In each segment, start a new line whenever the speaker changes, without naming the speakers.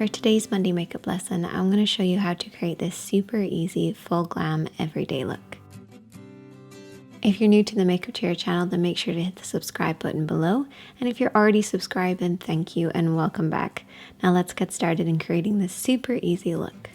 For today's Monday makeup lesson, I'm going to show you how to create this super easy, full glam, everyday look. If you're new to the Makeup Chair channel, then make sure to hit the subscribe button below. And if you're already subscribed, then thank you and welcome back. Now let's get started in creating this super easy look.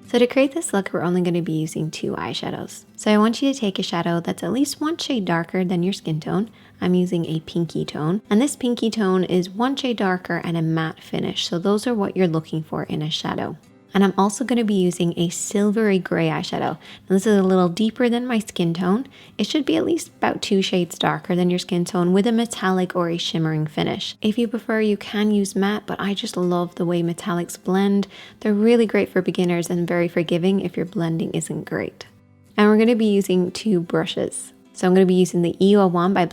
So to create this look, we're only going to be using 2 eyeshadows. So I want you to take a shadow that's at least 1 shade darker than your skin tone. I'm using a pinky tone, and this pinky tone is 1 shade darker and a matte finish. So those are what you're looking for in a shadow. And I'm also going to be using a silvery gray eyeshadow. Now this is a little deeper than my skin tone. It should be at least about 2 shades darker than your skin tone with a metallic or a shimmering finish. If you prefer, you can use matte, but I just love the way metallics blend. They're really great for beginners and very forgiving if your blending isn't great. And we're going to be using 2 brushes. So I'm going to be using the E01 by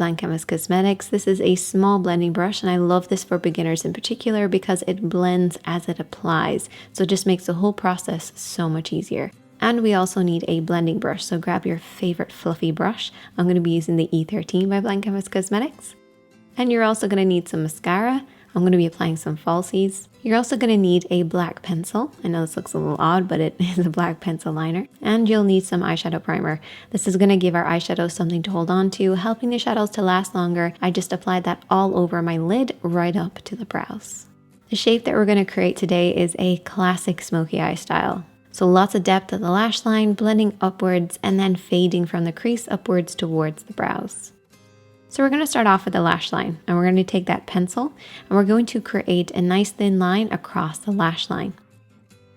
Cosmetics. This is a small blending brush, and I love this for beginners in particular because it blends as it applies. So it just makes the whole process so much easier. And we also need a blending brush, so grab your favorite fluffy brush. I'm going to be using the E13 by Cosmetics. And you're also going to need some mascara. I'm going to be applying some falsies. You're also going to need a black pencil. I know this looks a little odd, but it is a black pencil liner. And you'll need some eyeshadow primer. This is going to give our eyeshadows something to hold on to, helping the shadows to last longer. I just applied that all over my lid, right up to the brows. The shape that we're going to create today is a classic smoky eye style. So lots of depth at the lash line, blending upwards, and then fading from the crease upwards towards the brows. So we're going to start off with the lash line, and we're going to take that pencil and we're going to create a nice thin line across the lash line.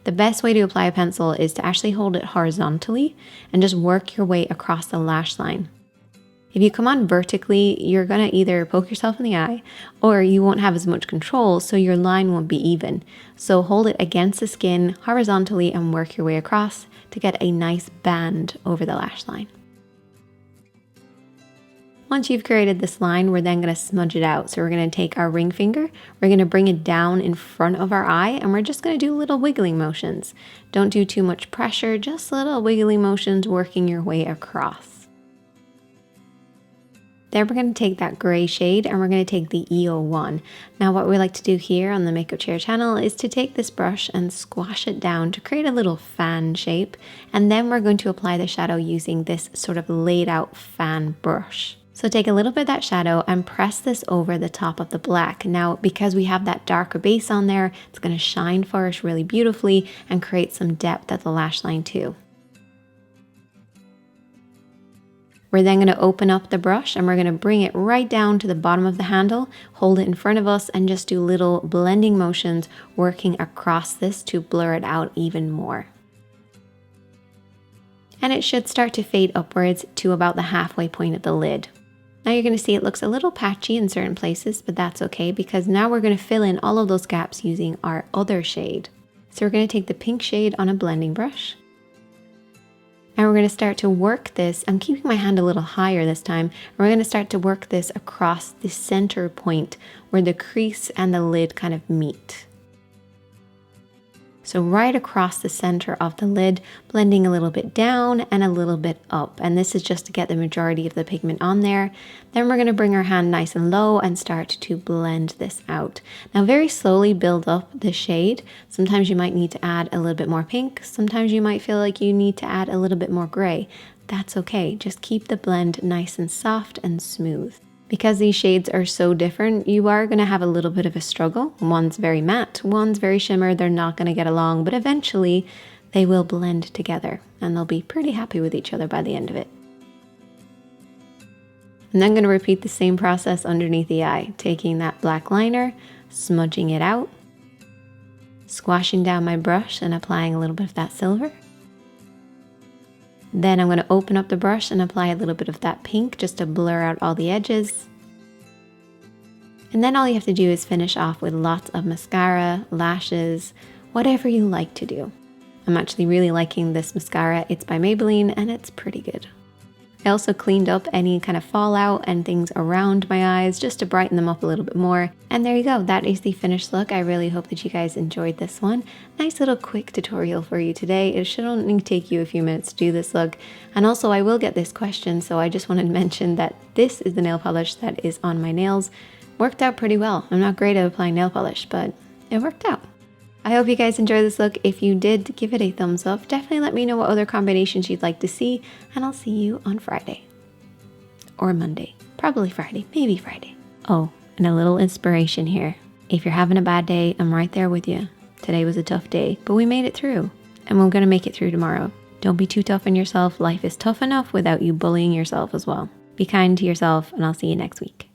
The best way to apply a pencil is to actually hold it horizontally and just work your way across the lash line. If you come on vertically, you're going to either poke yourself in the eye or you won't have as much control, so your line won't be even. So hold it against the skin horizontally and work your way across to get a nice band over the lash line. Once you've created this line, we're then going to smudge it out. So we're going to take our ring finger, we're going to bring it down in front of our eye, and we're just going to do little wiggling motions. Don't do too much pressure, just little wiggly motions working your way across. Then we're going to take that gray shade and we're going to take the E01. Now what we like to do here on the Makeup Chair channel is to take this brush and squash it down to create a little fan shape. And then we're going to apply the shadow using this sort of laid out fan brush. So take a little bit of that shadow and press this over the top of the black. Now, because we have that darker base on there, it's going to shine for us really beautifully and create some depth at the lash line too. We're then going to open up the brush and we're going to bring it right down to the bottom of the handle, hold it in front of us, and just do little blending motions working across this to blur it out even more. And it should start to fade upwards to about the halfway point of the lid. Now you're going to see it looks a little patchy in certain places, but that's okay because now we're going to fill in all of those gaps using our other shade. So we're going to take the pink shade on a blending brush. And we're going to start to work this. I'm keeping my hand a little higher this time. We're going to start to work this across the center point where the crease and the lid kind of meet. So right across the center of the lid, blending a little bit down and a little bit up. And this is just to get the majority of the pigment on there. Then we're going to bring our hand nice and low and start to blend this out. Now very slowly build up the shade. Sometimes you might need to add a little bit more pink. Sometimes you might feel like you need to add a little bit more gray. That's okay. Just keep the blend nice and soft and smooth. Because these shades are so different, you are going to have a little bit of a struggle. One's very matte, one's very shimmer. They're not going to get along, but eventually they will blend together and they'll be pretty happy with each other by the end of it. And then I'm going to repeat the same process underneath the eye, taking that black liner, smudging it out, squashing down my brush and applying a little bit of that silver. Then I'm going to open up the brush and apply a little bit of that pink just to blur out all the edges. And then all you have to do is finish off with lots of mascara, lashes, whatever you like to do. I'm actually really liking this mascara. It's by Maybelline and it's pretty good. I also cleaned up any kind of fallout and things around my eyes just to brighten them up a little bit more. And there you go, that is the finished look. I really hope that you guys enjoyed this one. Nice little quick tutorial for you today. It should only take you a few minutes to do this look. And also I will get this question, so I just wanted to mention that this is the nail polish that is on my nails. Worked out pretty well. I'm not great at applying nail polish, but it worked out. I hope you guys enjoyed this look. If you did, give it a thumbs up. Definitely let me know what other combinations you'd like to see, and I'll see you on Friday. Or Monday. Probably Friday. Maybe Friday. Oh, and a little inspiration here. If you're having a bad day, I'm right there with you. Today was a tough day, but we made it through. And we're going to make it through tomorrow. Don't be too tough on yourself. Life is tough enough without you bullying yourself as well. Be kind to yourself, and I'll see you next week.